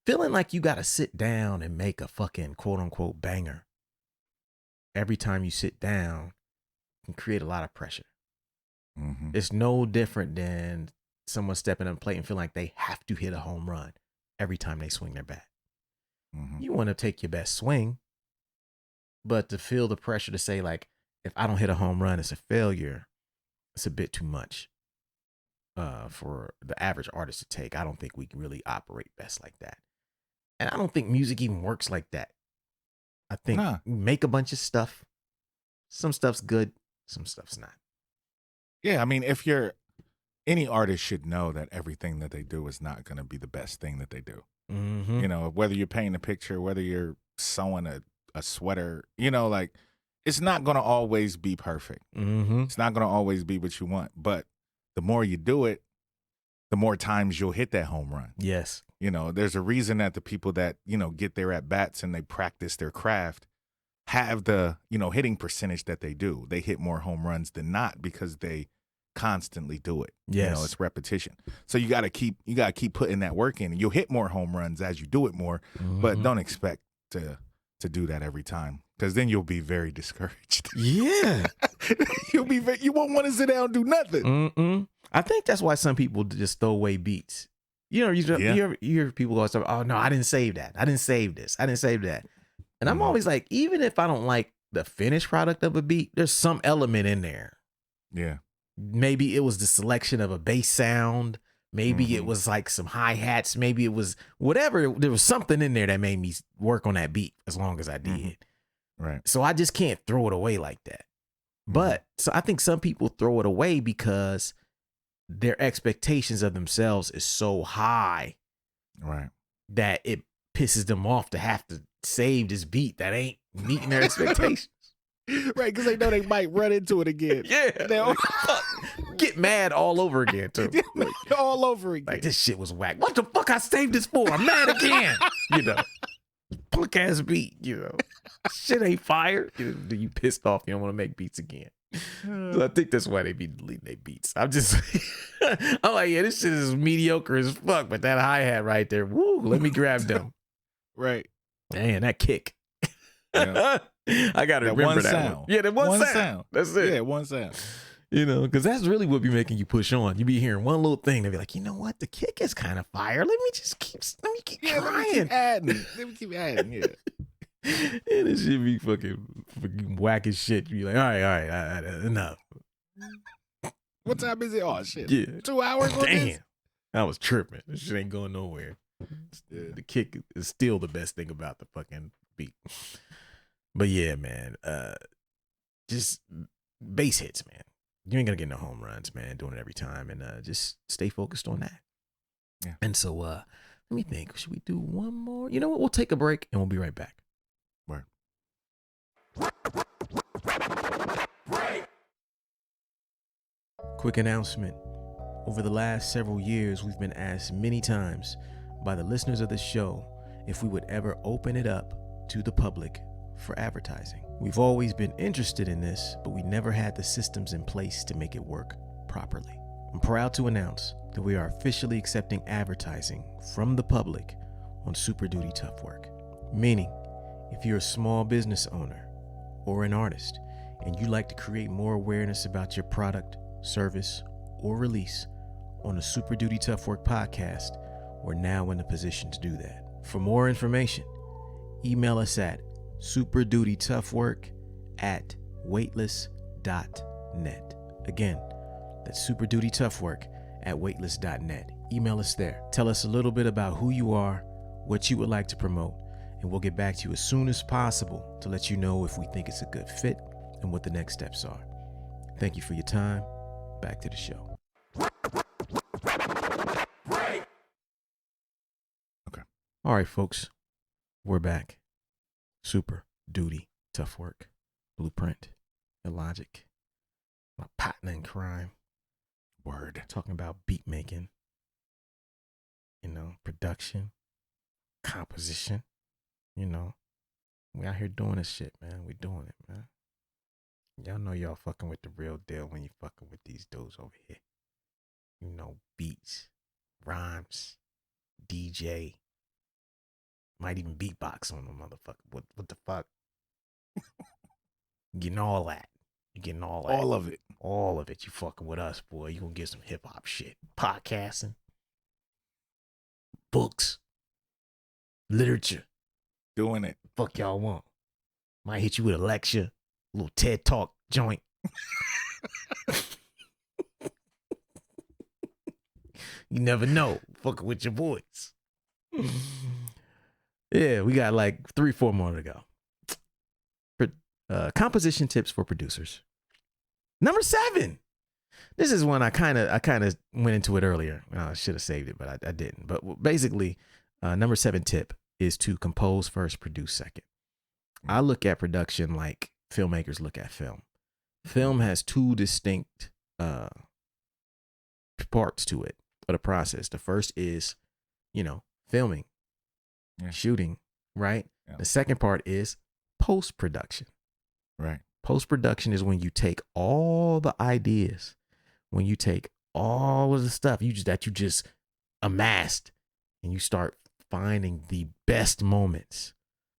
Feeling like you got to sit down and make a fucking quote unquote banger every time you sit down can create a lot of pressure. It's no different than someone stepping up plate and feeling like they have to hit a home run every time they swing their bat. You want to take your best swing, but to feel the pressure to say, like, if I don't hit a home run, it's a failure, it's a bit too much for the average artist to take. I don't think we can really operate best like that. And I don't think music even works like that. I think you make a bunch of stuff. Some stuff's good, some stuff's not. Yeah, I mean, any artist should know that everything that they do is not going to be the best thing that they do. You know, whether you're painting a picture, whether you're sewing a sweater, you know, like, it's not going to always be perfect. It's not going to always be what you want. But the more you do it, the more times you'll hit that home run. Yes. You know, there's a reason that the people that, you know, get their at-bats and they practice their craft have the, you know, hitting percentage that they do. They hit more home runs than not because they constantly do it. Yes. You know, it's repetition. So you got to keep putting that work in. You'll hit more home runs as you do it more, but don't expect to do that every time, because then you'll be very discouraged. Yeah. You won't want to sit down and do nothing. I think that's why some people just throw away beats. You know, you hear people go, oh no, I didn't save that. I didn't save this. I didn't save that. And I'm always like, even if I don't like the finished product of a beat, there's some element in there. Yeah. Maybe it was the selection of a bass sound. Maybe it was like some hi-hats. Maybe it was whatever. There was something in there that made me work on that beat as long as I did. Right. So I just can't throw it away like that. But so I think some people throw it away because their expectations of themselves is so high, right, that it pisses them off to have to save this beat that ain't meeting their expectations. Right, because they know they might run into it again. Yeah. They'll get mad all over again, too. Like, all over again. Like, this shit was whack. What the fuck I saved this for? I'm mad again. You know, punk ass beat, you know. Shit ain't fire. You pissed off. You don't want to make beats again. So I think that's why they be deleting their beats. I'm like, yeah, this shit is mediocre as fuck, but that hi-hat right there, woo, let me grab them. Right. Man, that kick. Yeah. I gotta remember that sound. one. Yeah, that one sound. That's it. Yeah, one sound. You know, because that's really what be making you push on. You be hearing one little thing, they be like, you know what, the kick is kind of fire. Let me keep trying. Let me keep adding. Yeah. And this shit be fucking whack as shit. You be like, all right, enough. What time is it? Oh shit. Yeah. 2 hours. Damn. I was tripping. This shit ain't going nowhere. The kick is still the best thing about the fucking beat. But yeah, man, just base hits, man. You ain't gonna get no home runs, man, doing it every time, and just stay focused on that. Yeah. And so let me think. Should we do one more? You know what? We'll take a break and we'll be right back. Word. Quick announcement. Over the last several years, we've been asked many times by the listeners of the show if we would ever open it up to the public for advertising. We've always been interested in this, but we never had the systems in place to make it work properly. I'm proud to announce that we are officially accepting advertising from the public on Super Duty Tough Work. Meaning, if you're a small business owner or an artist and you'd like to create more awareness about your product, service, or release on the Super Duty Tough Work podcast, we're now in a position to do that. For more information, email us at superdutytoughwork@weightless.net. Again, that's superdutytoughwork@weightless.net. Email us there. Tell us a little bit about who you are, what you would like to promote, and we'll get back to you as soon as possible to let you know if we think it's a good fit and what the next steps are. Thank you for your time. Back to the show. Okay. All right, folks. We're back. Super Duty Tough Work. Blueprint. Illogic. My partner in crime. Word. Talking about beat making. You know, production. Composition. You know. We out here doing this shit, man. We doing it, man. Y'all know y'all fucking with the real deal when you fucking with these dudes over here. You know, beats, rhymes, DJ. Might even beatbox on them, motherfucker. What the fuck? Getting all that. You getting all that. All of it. All of it. You fucking with us, boy. You gonna get some hip hop shit. Podcasting. Books. Literature. Doing it. Fuck y'all want. Might hit you with a lecture, a little TED Talk joint. You never know. Fucking with your boys. Yeah, we got like 3-4 more to go. Composition tips for producers. Number 7. This is one I kind of went into it earlier. I should have saved it, but I didn't. But basically, number 7 tip is to compose first, produce second. I look at production like filmmakers look at film. Film has 2 distinct parts to it, or the process. The first is, filming, shooting, right? Yeah. The second part is post-production. Right. Post-production is when you take all the ideas, when you take all of the stuff that you just amassed, and you start finding the best moments.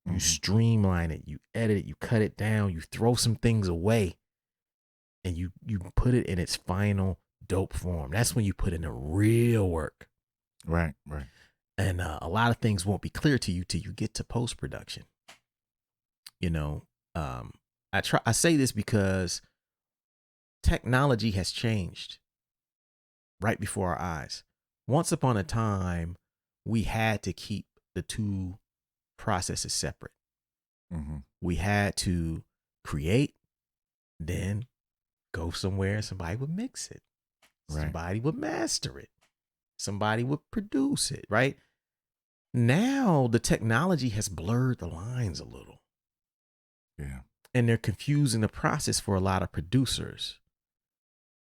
You streamline it, you edit it, you cut it down, you throw some things away, and you put it in its final dope form. That's when you put in the real work. Right. And a lot of things won't be clear to you till you get to post-production. I say this because technology has changed right before our eyes. Once upon a time, we had to keep the 2 processes separate. We had to create, then go somewhere, somebody would mix it. Somebody would master it. Somebody would produce it, right? Now the technology has blurred the lines a little. Yeah. And they're confusing the process for a lot of producers.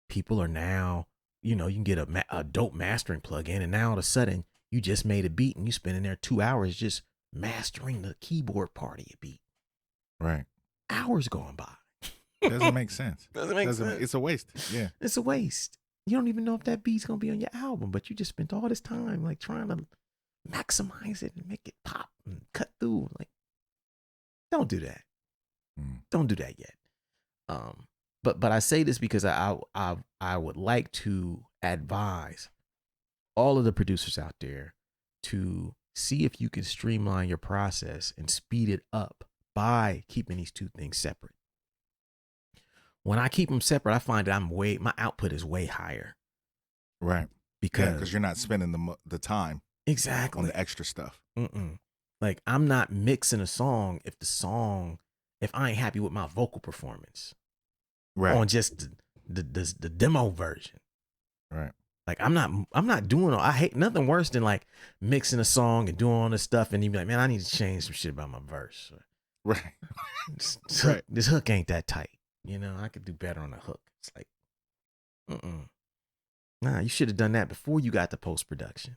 People are now, you can get a dope mastering plugin, and now all of a sudden you just made a beat and you spend in there 2 hours just mastering the keyboard part of your beat. Right. Hours going by. Doesn't make sense. Doesn't make sense. It's a waste. Yeah. It's a waste. You don't even know if that beat's going to be on your album, but you just spent all this time like trying to maximize it and make it pop and cut through. Like, don't do that. Don't do that yet. But I say this because I would like to advise all of the producers out there to see if you can streamline your process and speed it up by keeping these 2 things separate. When I keep them separate, I find that my output is way higher. Right. Because you're not spending the time exactly on the extra stuff. Like, I'm not mixing a song if I ain't happy with my vocal performance. Right. On just the demo version. Right. Like, I'm not doing I hate nothing worse than like mixing a song and doing all this stuff and you be like, man, I need to change some shit about my verse. Right. This hook ain't that tight. I could do better on the hook. It's like, nah, you should have done that before you got to post-production.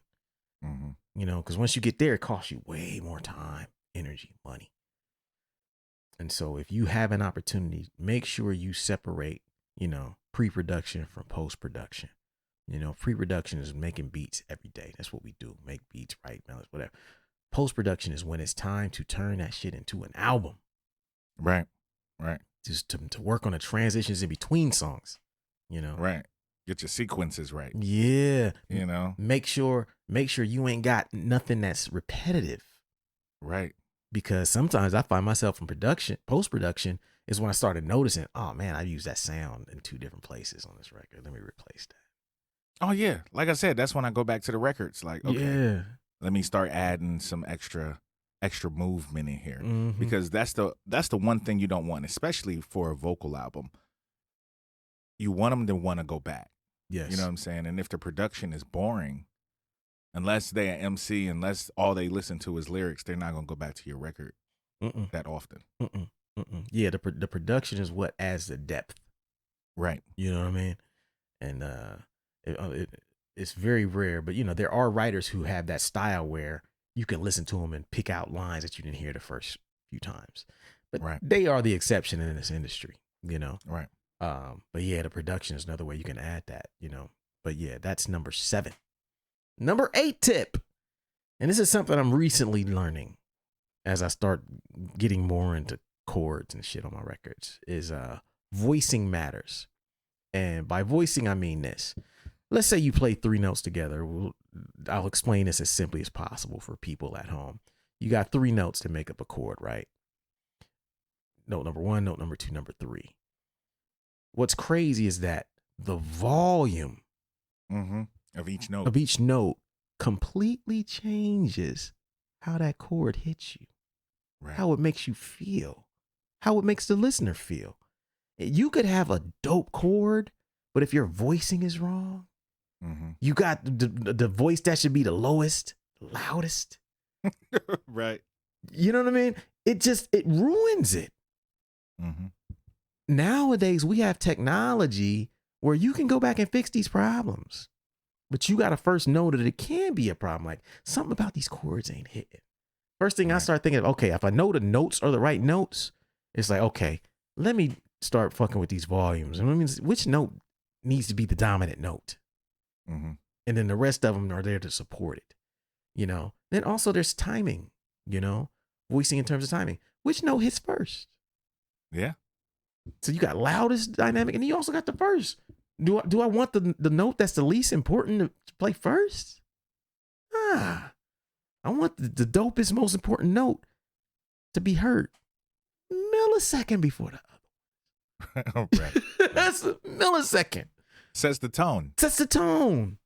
Because once you get there, it costs you way more time, energy, money. And so if you have an opportunity, make sure you separate, pre-production from post-production. Pre-production is making beats every day. That's what we do. Make beats, write melodies, whatever. Post-production is when it's time to turn that shit into an album. Right. Just to work on the transitions in between songs, Right. Get your sequences right. Yeah. Make sure you ain't got nothing that's repetitive. Right. Because sometimes I find myself in post-production is when I started noticing, oh man, I used that sound in 2 different places on this record. Let me replace that. Oh yeah. Like I said, that's when I go back to the records. Like, okay, let me start adding some extra movement in here. Because that's the one thing you don't want, especially for a vocal album. You want them to want to go back. Yes. You know what I'm saying? And if the production is boring, unless they are MC, unless all they listen to is lyrics, they're not going to go back to your record that often. Yeah, the production is what adds the depth. Right. You know what I mean? And it's very rare, but there are writers who have that style where you can listen to them and pick out lines that you didn't hear the first few times. But they are the exception in this industry, Right. But yeah, the production is another way you can add that, But yeah, that's number 7. Number 8 tip. And this is something I'm recently learning as I start getting more into chords and shit on my records is voicing matters. And by voicing, I mean this. Let's say you play 3 notes together. I'll explain this as simply as possible for people at home. you got 3 notes to make up a chord, right? Note number 1, note number 2, number 3. What's crazy is that the volume of each note completely changes how that chord hits you, how it makes you feel, how it makes the listener feel. You could have a dope chord, but if your voicing is wrong, you got the voice that should be the lowest, loudest. Right. You know what I mean? It ruins it. Nowadays, we have technology where you can go back and fix these problems, but you got to first know that it can be a problem. Like something about these chords ain't hitting. First thing I start thinking, okay, if I know the notes are the right notes, it's like, okay, let me start fucking with these volumes. And I mean, which note needs to be the dominant note? And then the rest of them are there to support it, you know? Then also there's timing, you know, voicing in terms of timing. Which note hits first? Yeah. So you got loudest dynamic, and you also got the first. Do I want the note that's the least important to play first? I want the dopest, most important note to be heard millisecond before the other. Right. That's a millisecond. Sets the tone. Sets the tone.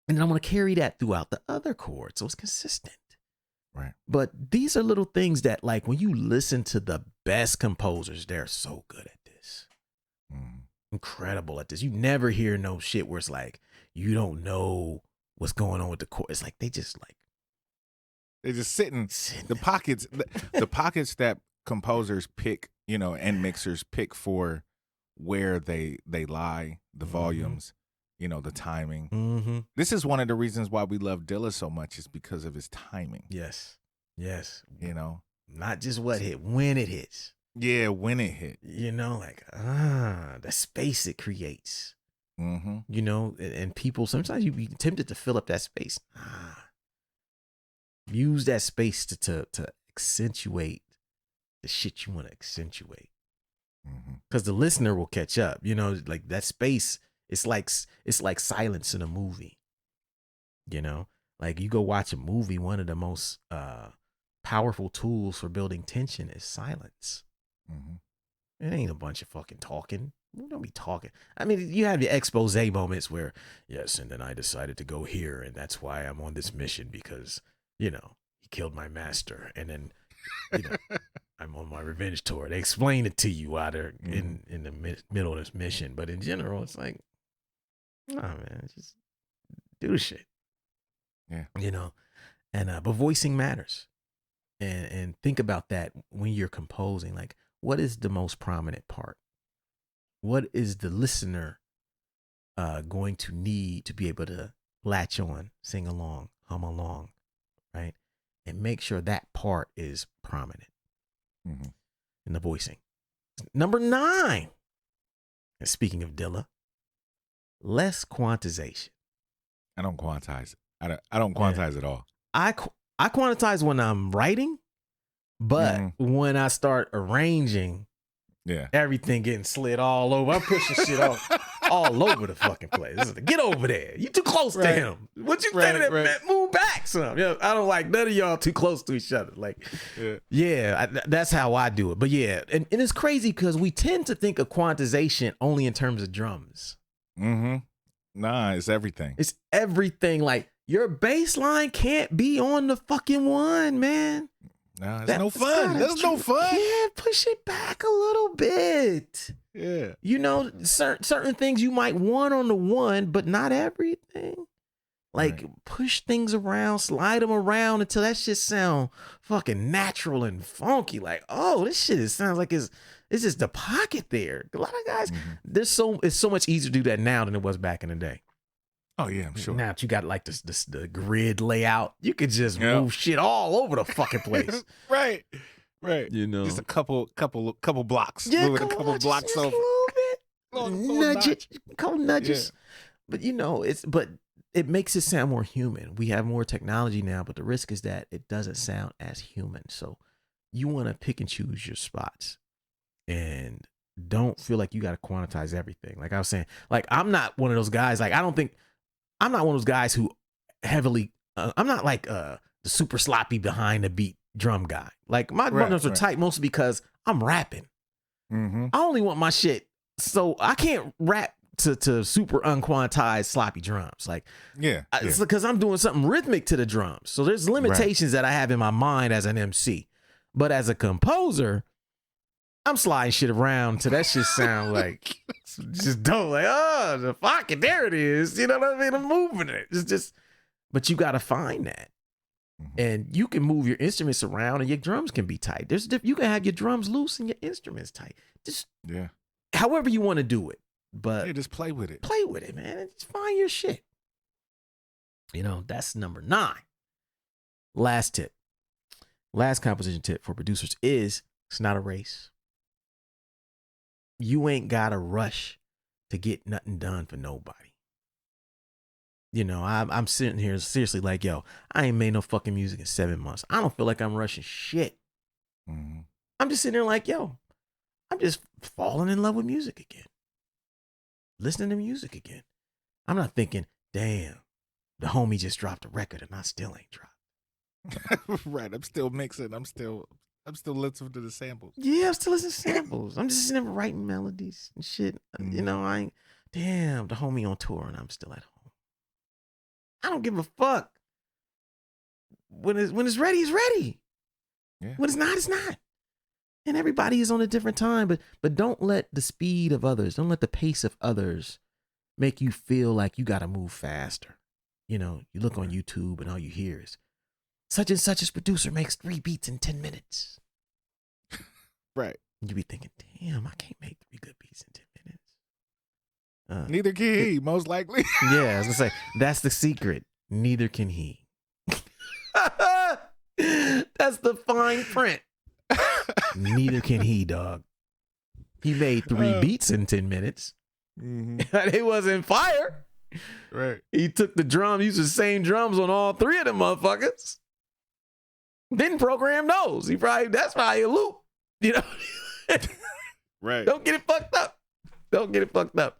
And then I'm going to carry that throughout the other chords, so it's consistent. Right. But these are little things that, like, when you listen to the best composers, they're so good at this. Incredible at this. You never hear no shit where it's like, you don't know what's going on with the chord. It's like, they just like. They're just sitting the pockets, the pockets that composers pick, you know, and mixers pick for where they lie, the volumes, you know, the timing. This is one of the reasons why we love Dilla so much, is because of his timing. Yes. You know, not just what hit, when it hits. Yeah, when it hit. You know, like, the space it creates. You know, and people, sometimes you be tempted to fill up that space. Use that space to accentuate the shit you want to accentuate. Because the listener will catch up. You know, like that space, it's like silence in a movie. You know, like you go watch a movie, one of the most powerful tools for building tension is silence. It ain't a bunch of fucking talking. We don't be talking. I mean, you have your expose moments where, yes, and then I decided to go here, and that's why I'm on this mission, because, you know, he killed my master, and then, you know, I'm on my revenge tour. They explain it to you while they're in the middle of this mission, but in general, it's like, nah, man, just do the shit. Yeah, you know, and but voicing matters, and think about that when you're composing. Like, what is the most prominent part? What is the listener going to need to be able to latch on, sing along, hum along, right? And make sure that part is prominent in the voicing. Number 9. And speaking of Dilla, less quantization. I don't quantize. I don't quantize at all. I quantize when I'm writing, but when I start arranging, everything getting slid all over. I'm pushing shit all over the fucking place. Get over there. You too close to him. What you think of that? Move back some. Yeah, I don't like none of y'all too close to each other. Like, that's how I do it. But yeah, and it's crazy because we tend to think of quantization only in terms of drums. Nah, it's everything. It's everything. Like, your bass line can't be on the fucking one, man. Nah, it's no fun. That's no fun. Yeah, push it back a little bit. Yeah. You know, certain things you might want on the one, but not everything. Like, push things around, slide them around until that shit sound fucking natural and funky. Like, oh, this shit sounds like it's just the pocket there. A lot of guys, it's so much easier to do that now than it was back in the day. Oh yeah, I'm sure. Now that you got like the grid layout, you could just move shit all over the fucking place. Right. You know, just a couple blocks. Yeah, moving a couple blocks over. A little bit. Couple nudges. But you know, it makes it sound more human. We have more technology now, but the risk is that it doesn't sound as human. So you want to pick and choose your spots, and don't feel like you got to quantize everything. Like I was saying, like I'm not one of those guys. Like I'm not one of those guys who heavily. I'm not like the super sloppy behind the beat drum guy. Like my drums are tight mostly because I'm rapping. I only want my shit, so I can't rap to super unquantized sloppy drums. Like, it's because I'm doing something rhythmic to the drums. So there's limitations that I have in my mind as an MC, but as a composer, I'm sliding shit around to that shit sound like just dope. Like, oh, the fuck it, there it is. You know what I mean? I'm moving it. It's just, but you got to find that. And you can move your instruments around and your drums can be tight. You can have your drums loose and your instruments tight. Just however you want to do it. But just play with it. Play with it, man. And just find your shit. You know, that's number 9. Last tip. Last composition tip for producers is it's not a race. You ain't got to rush to get nothing done for nobody. You know, I'm sitting here seriously like, yo, I ain't made no fucking music in 7 months. I don't feel like I'm rushing shit. I'm just sitting there like, yo, I'm just falling in love with music again. Listening to music again. I'm not thinking, damn, the homie just dropped a record and I still ain't dropped. Right. I'm still mixing. I'm still listening to the samples. Yeah, I'm still listening to samples. I'm just sitting there writing melodies and shit. You know, damn, the homie on tour and I'm still at home. I don't give a fuck. When it's ready, it's ready. Yeah. When it's not, it's not. And everybody is on a different time, but don't let the speed of others, don't let the pace of others make you feel like you got to move faster. You know, you look on YouTube and all you hear is such and such as producer makes 3 beats in 10 minutes. Right. You be thinking, damn, I can't make 3 good beats in 10 minutes. Neither can he, most likely. Yeah, I was gonna say that's the secret. Neither can he. That's the fine print. Neither can he, dog. He made 3 beats in 10 minutes. It wasn't fire. Right. He took the drum, used the same drums on all 3 of them motherfuckers. Didn't program those. That's probably a loop. You know? Right. Don't get it fucked up. Don't get it fucked up.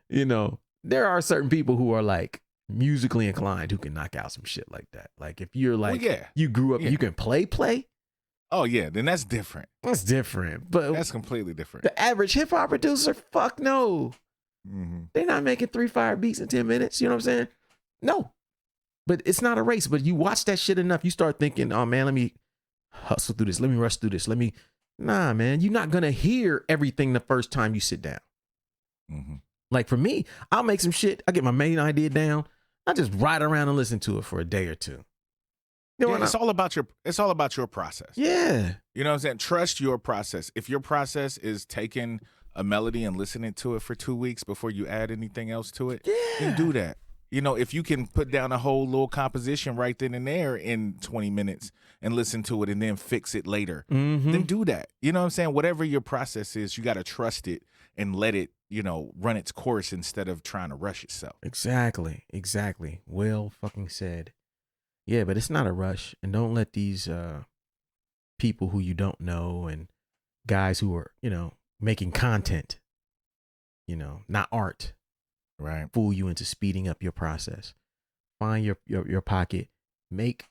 You know, there are certain people who are like musically inclined who can knock out some shit like that. Like if you're like, you grew up, you can play. Oh yeah, then that's different. That's different. But that's completely different. The average hip hop producer, fuck no. They're not making 3 fire beats in 10 minutes. You know what I'm saying? No. But it's not a race. But you watch that shit enough, you start thinking, oh man, let me hustle through this. Let me rush through this. Nah, man, you're not going to hear everything the first time you sit down. Like for me, I'll make some shit. I get my main idea down. I just ride around and listen to it for a day or two. You know, it's all about your process. Yeah. You know what I'm saying? Trust your process. If your process is taking a melody and listening to it for 2 weeks before you add anything else to it, then do that. You know, if you can put down a whole little composition right then and there in 20 minutes and listen to it and then fix it later, then do that. You know what I'm saying? Whatever your process is, you got to trust it and let it, you know, run its course instead of trying to rush itself. Exactly. Well fucking said. Yeah, but it's not a rush. And don't let these people who you don't know and guys who are, you know, making content, you know, not art, right, fool you into speeding up your process. Find your pocket. Make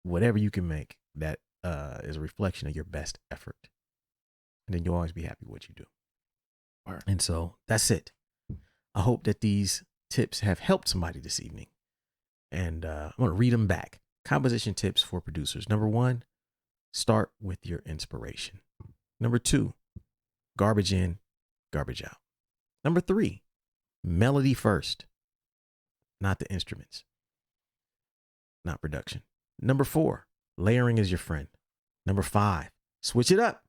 whatever you can make that is a reflection of your best effort. And then you'll always be happy with what you do. Right. And so that's it. I hope that these tips have helped somebody this evening. And I'm going to read them back. Composition tips for producers. Number 1, start with your inspiration. Number 2, garbage in, garbage out. Number 3, melody first, not the instruments, not production. Number 4, layering is your friend. Number 5, switch it up,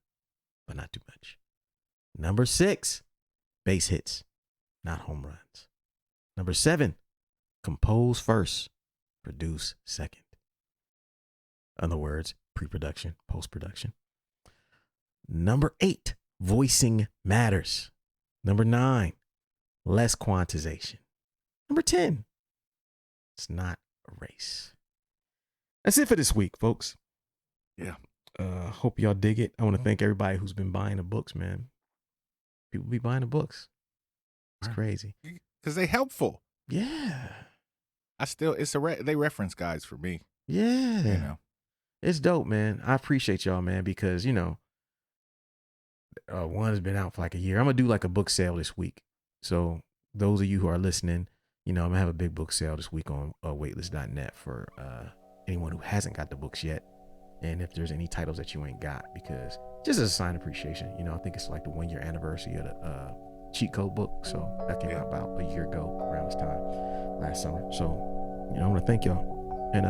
but not too much. Number 6, base hits, not home runs. Number 7, compose first, produce second. In other words, pre-production, post-production. Number 8, voicing matters. Number 9, less quantization. Number 10, it's not a race. That's it for this week, folks. Yeah. Hope y'all dig it. I want to thank everybody who's been buying the books, man. People be buying the books. It's crazy. Because they're helpful. Yeah. They reference guides for me. Yeah. You know, it's dope, man. I appreciate y'all, man, because, you know, one's been out for like a year. I'm going to do like a book sale this week. So those of you who are listening, you know, I'm going to have a big book sale this week on waitlist.net for anyone who hasn't got the books yet. And if there's any titles that you ain't got, because just as a sign of appreciation, you know, I think it's like the 1 year anniversary of the cheat code book. So that came out about a year ago around this time last summer. So, you know, I want to thank y'all and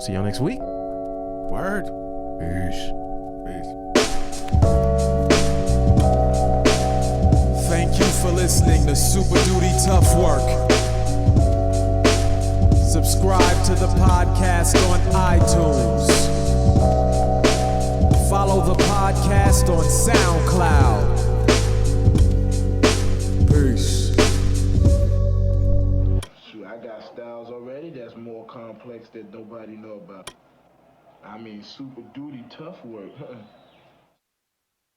see y'all next week. Word. Peace. Thank you for listening to Super Duty Tough Work. Subscribe to the podcast on iTunes. Follow the podcast on SoundCloud. Peace. Shoot, I got styles already that's more complex that nobody know about. I mean, super duty tough work.